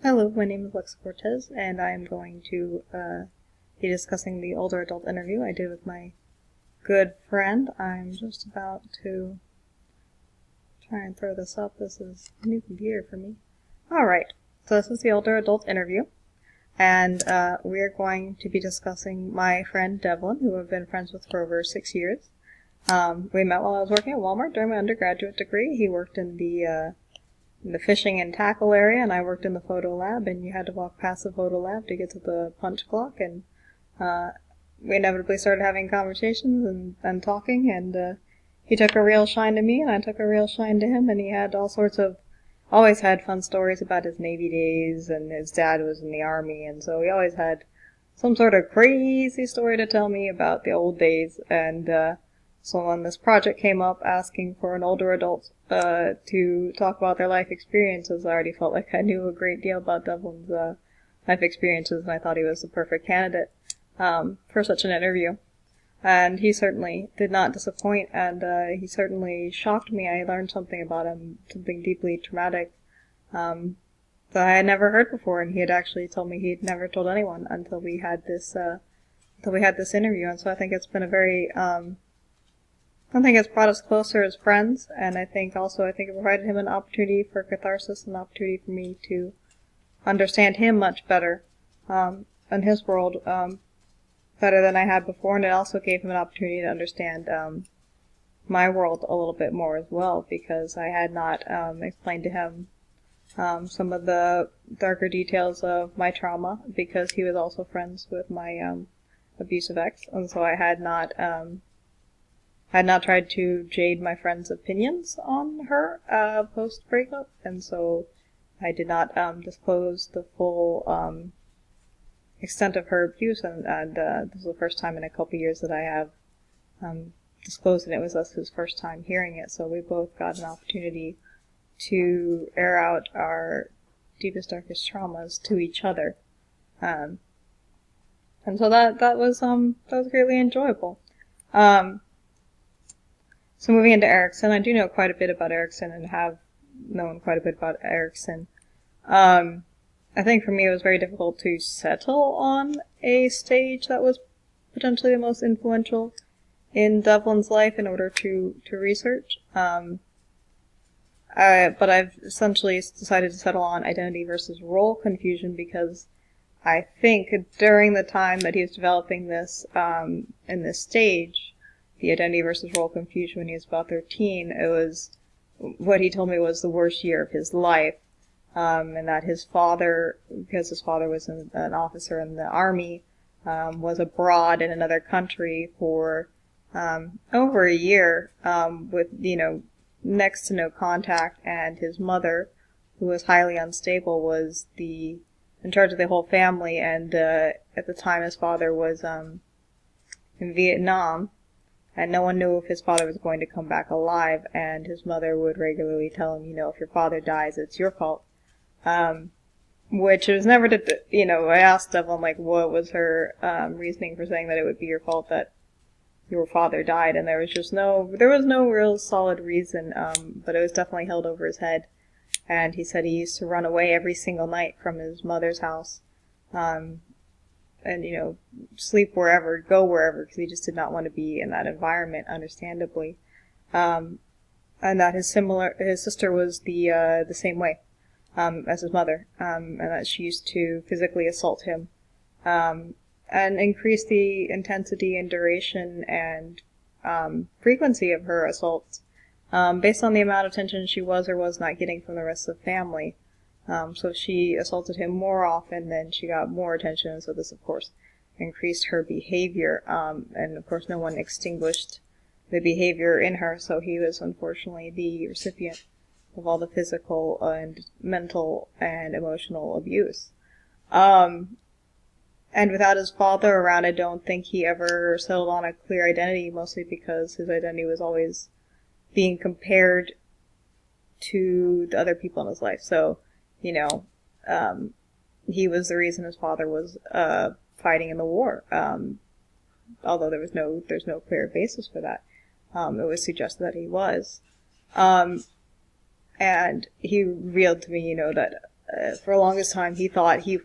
Hello, my name is Lexa Cortez, and I am going to be discussing the older adult interview I did with my good friend. I'm just about to try and throw this up. This is a new computer for me. Alright, so this is the older adult interview, and we're going to be discussing my friend Devlin, who I've been friends with for over 6 years. We met while I was working at Walmart during my undergraduate degree. He worked in the fishing and tackle area, and I worked in the photo lab, and you had to walk past the photo lab to get to the punch clock, and we inevitably started having conversations and talking, and he took a real shine to me, and I took a real shine to him, and he had always had fun stories about his Navy days, and his dad was in the Army, and so he always had some sort of crazy story to tell me about the old days, and so when this project came up asking for an older adult to talk about their life experiences, I already felt like I knew a great deal about Devlin's life experiences, and I thought he was the perfect candidate for such an interview. And he certainly did not disappoint, and he certainly shocked me. I learned something about him, something deeply traumatic that I had never heard before, and he had actually told me he'd never told anyone until we had this interview. And so I think it's been I think it's brought us closer as friends, and I think it provided him an opportunity for catharsis, an opportunity for me to understand him much better, and his world, better than I had before, and it also gave him an opportunity to understand, my world a little bit more as well, because I had not, explained to him, some of the darker details of my trauma, because he was also friends with my, abusive ex, and so I had not tried to jade my friend's opinions on her, post-breakup, and so I did not, disclose the full, extent of her abuse, and this is the first time in a couple years that I have, disclosed it. It was his first time hearing it, so we both got an opportunity to air out our deepest, darkest traumas to each other. And so that was greatly enjoyable. So moving into Erikson, I do know quite a bit about Erikson and have known quite a bit about Erikson. I think for me it was very difficult to settle on a stage that was potentially the most influential in Devlin's life in order to research. But I've essentially decided to settle on identity versus role confusion because I think during the time that he was developing this, in this stage, the identity versus role confusion when he was about 13, it was what he told me was the worst year of his life. And that his father, because his father was an officer in the Army, was abroad in another country for over a year, with, next to no contact, and his mother, who was highly unstable, was in charge of the whole family, and at the time his father was in Vietnam, and no one knew if his father was going to come back alive, and his mother would regularly tell him, if your father dies, it's your fault. Which was never I asked Devlin, what was her, reasoning for saying that it would be your fault that your father died, and there was no real solid reason, but it was definitely held over his head, and he said he used to run away every single night from his mother's house, and, sleep wherever, go wherever, because he just did not want to be in that environment, understandably, and that his sister was the same way. As his mother, and that she used to physically assault him, and increase the intensity and duration and, frequency of her assaults, based on the amount of attention she was or was not getting from the rest of the family. So she assaulted him more often, then she got more attention, and so this, of course, increased her behavior, and of course no one extinguished the behavior in her, so he was unfortunately the recipient of all the physical and mental and emotional abuse. And without his father around, I don't think he ever settled on a clear identity, mostly because his identity was always being compared to the other people in his life. So, he was the reason his father was fighting in the war. Although there's no clear basis for that. It was suggested that he was. And he revealed to me, that for the longest time, he thought he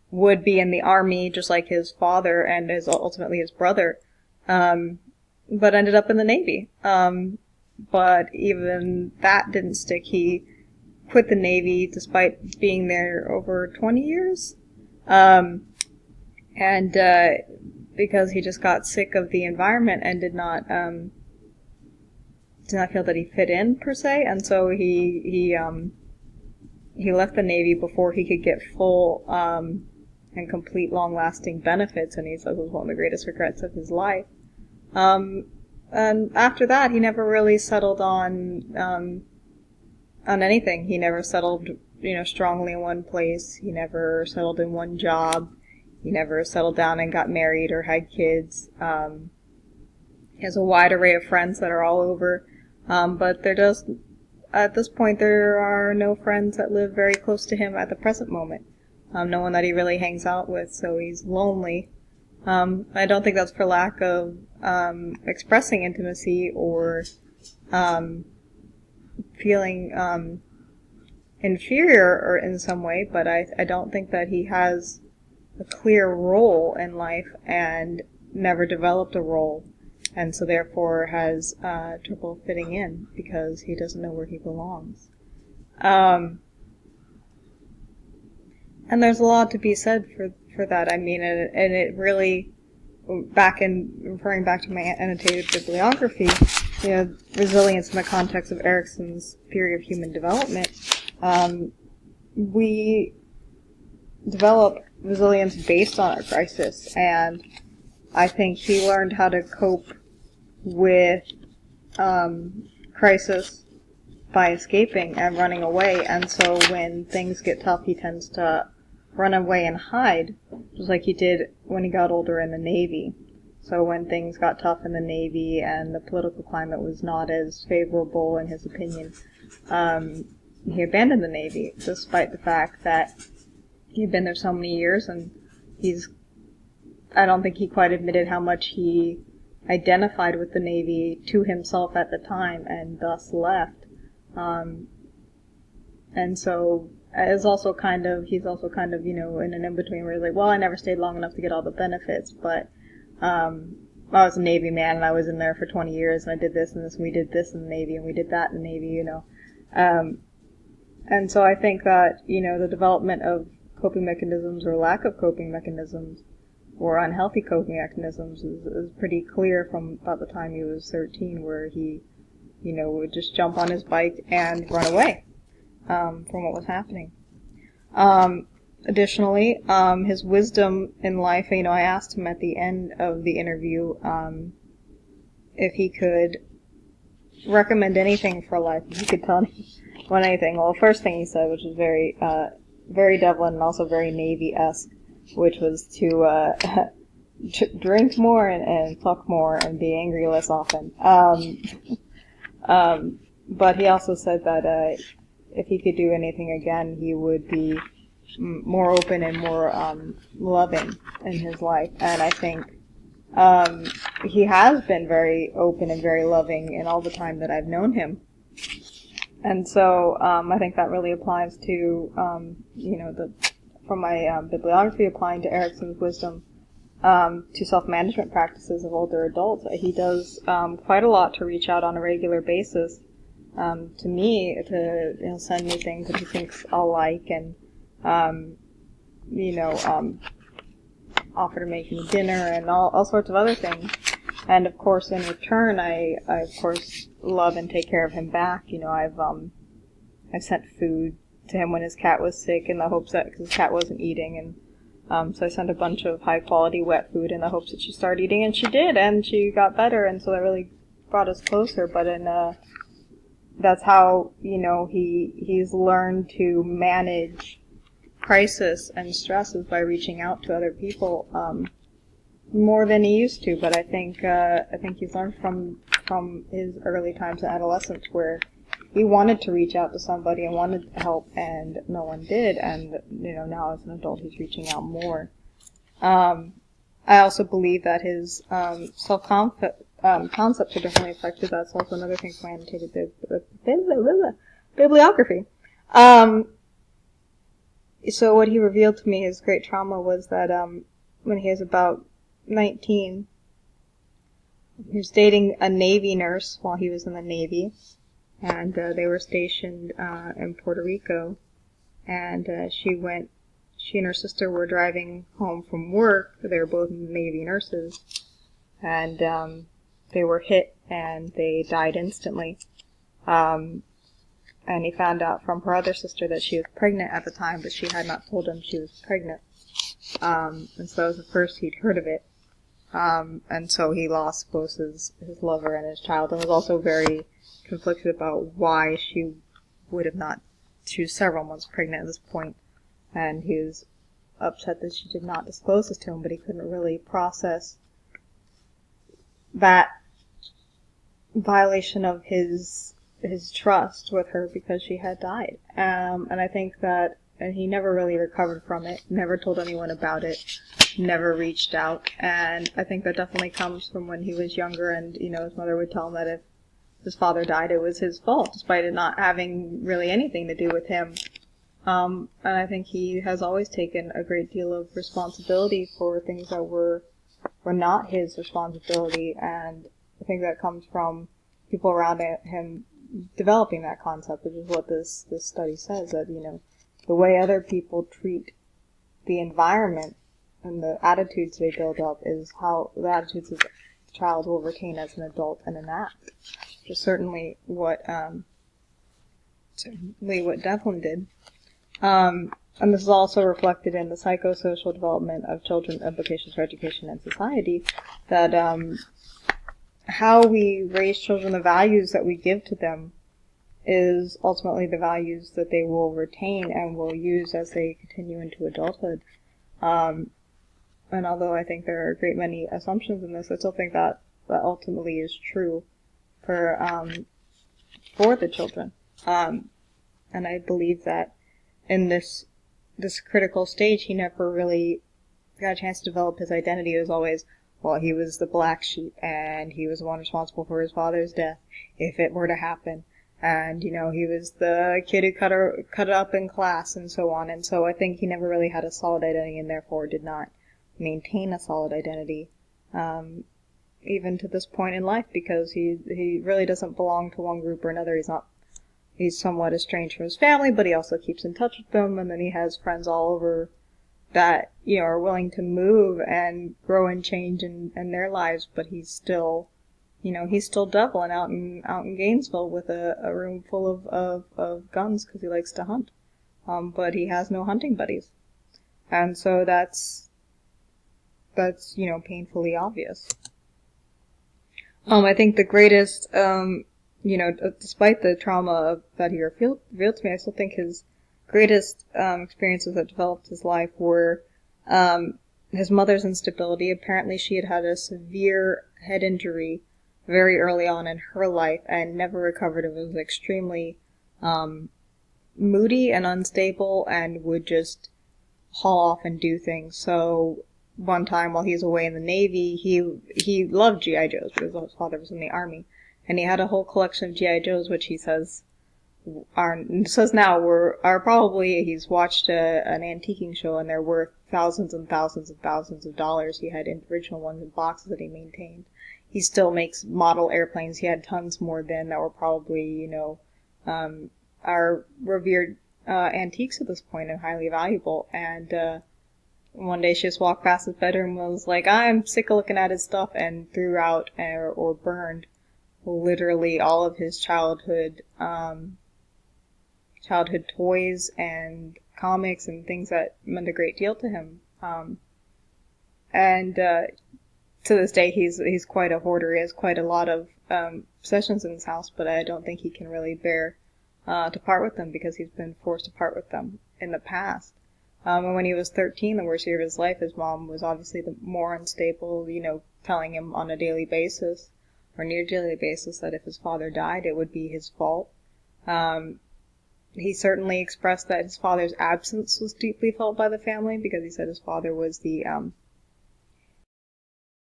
would be in the army, just like his father and ultimately his brother, but ended up in the Navy. But even that didn't stick. He quit the Navy despite being there over 20 years. And because he just got sick of the environment and did not feel that he fit in, per se, and so he left the Navy before he could get full and complete long-lasting benefits, and he says it was one of the greatest regrets of his life. And after that, he never really settled on anything. He never settled, strongly in one place. He never settled in one job. He never settled down and got married or had kids. He has a wide array of friends that are all over. But at this point, there are no friends that live very close to him at the present moment. No one that he really hangs out with, so he's lonely. I don't think that's for lack of expressing intimacy or feeling inferior or in some way, but I don't think that he has a clear role in life and never developed a role, and so therefore has trouble fitting in because he doesn't know where he belongs. And there's a lot to be said for that. I mean, and it really, referring back to my annotated bibliography, resilience in the context of Erikson's theory of human development, we develop resilience based on a crisis, and I think he learned how to cope with crisis by escaping and running away, and so when things get tough, he tends to run away and hide, just like he did when he got older in the Navy. So when things got tough in the Navy and the political climate was not as favorable in his opinion, he abandoned the Navy, despite the fact that he'd been there so many years, and I don't think he quite admitted how much he identified with the Navy to himself at the time, and thus left. And so he's also kind of, in an in-between where he's like, well, I never stayed long enough to get all the benefits, but I was a Navy man, and I was in there for 20 years, and I did this and this, and we did this in the Navy, and we did that in the Navy, And so I think that, the development of coping mechanisms or lack of coping mechanisms or unhealthy coping mechanisms is pretty clear from about the time he was 13, where he, would just jump on his bike and run away from what was happening. Additionally, his wisdom in life, I asked him at the end of the interview if he could recommend anything for life, if he could tell me about anything. Well, the first thing he said, which was very, very Devlin and also very Navy-esque, which was to drink more and fuck more and be angry less often. But he also said that if he could do anything again, he would be more open and more loving in his life. And I think he has been very open and very loving in all the time that I've known him. And so I think that really applies to, from my bibliography, applying to Erikson's wisdom to self-management practices of older adults. He does quite a lot to reach out on a regular basis to me, to send me things that he thinks I'll like, and offer to make me dinner and all sorts of other things. And of course, in return, I of course love and take care of him back. I've sent food to him when his cat was sick in the hopes that, because his cat wasn't eating, and so I sent a bunch of high quality wet food in the hopes that she'd start eating, and she did, and she got better, and so that really brought us closer. But that's how he's learned to manage crisis and stresses by reaching out to other people more than he used to. But I think he's learned from his early times in adolescence, where he wanted to reach out to somebody and wanted to help, and no one did. And now as an adult, he's reaching out more. I also believe that his self-concepts are definitely affected. That's also another thing from my annotated bibliography. So what he revealed to me, his great trauma, was that when he was about 19, he was dating a Navy nurse while he was in the Navy, and they were stationed in Puerto Rico, and she and her sister were driving home from work. They were both Navy nurses, and they were hit and they died instantly. And he found out from her other sister that she was pregnant at the time, but she had not told him she was pregnant. And so that was the first he'd heard of it. And so he lost both his lover and his child, and was also very conflicted about why she would have not. She was several months pregnant at this point, and he was upset that she did not disclose this to him, but he couldn't really process that violation of his trust with her because she had died. And I think that and he never really recovered from it, never told anyone about it, never reached out. And I think that definitely comes from when he was younger, and, his mother would tell him that if his father died, it was his fault, despite it not having really anything to do with him. And I think he has always taken a great deal of responsibility for things that were not his responsibility, and I think that comes from people around him developing that concept, which is what this study says, that, the way other people treat the environment and the attitudes they build up is how the attitudes the child will retain as an adult and enact, which is certainly what Devlin did. And this is also reflected in the psychosocial development of children, implications for education and society, that how we raise children, the values that we give to them, is ultimately the values that they will retain and will use as they continue into adulthood. And although I think there are a great many assumptions in this, I still think that ultimately is true for the children. And I believe that in this critical stage, he never really got a chance to develop his identity. It was always, well, he was the black sheep, and he was the one responsible for his father's death, if it were to happen. And, he was the kid who cut it up in class, and so on. And so I think he never really had a solid identity, and therefore did not maintain a solid identity, even to this point in life, because he really doesn't belong to one group or another. He's somewhat estranged from his family, but he also keeps in touch with them, and then he has friends all over that, are willing to move and grow and change in their lives, but he's still Devlin out in Gainesville with a room full of guns because he likes to hunt. But he has no hunting buddies. And so that's painfully obvious. I think the greatest, despite the trauma that he revealed to me, I still think his greatest experiences that developed his life were his mother's instability. Apparently she had a severe head injury very early on in her life and never recovered. It was extremely moody and unstable and would just haul off and do things. So one time while he was away in the Navy, he loved G.I. Joes because his father was in the Army. And he had a whole collection of G.I. Joes, which he says probably, he's watched an antiquing show and they're worth thousands and thousands and thousands of dollars. He had original ones in boxes that he maintained. He still makes model airplanes. He had tons more then that were probably, are revered antiques at this point and highly valuable. And one day she just walked past his bedroom and was like, I'm sick of looking at his stuff, and threw out or burned literally all of his childhood toys and comics and things that meant a great deal to him. To this day, he's quite a hoarder. He has quite a lot of possessions in his house, but I don't think he can really bear to part with them because he's been forced to part with them in the past. And when he was 13, the worst year of his life, his mom was obviously the more unstable, telling him on a daily basis, or near daily basis, that if his father died, it would be his fault. He certainly expressed that his father's absence was deeply felt by the family because he said his father was the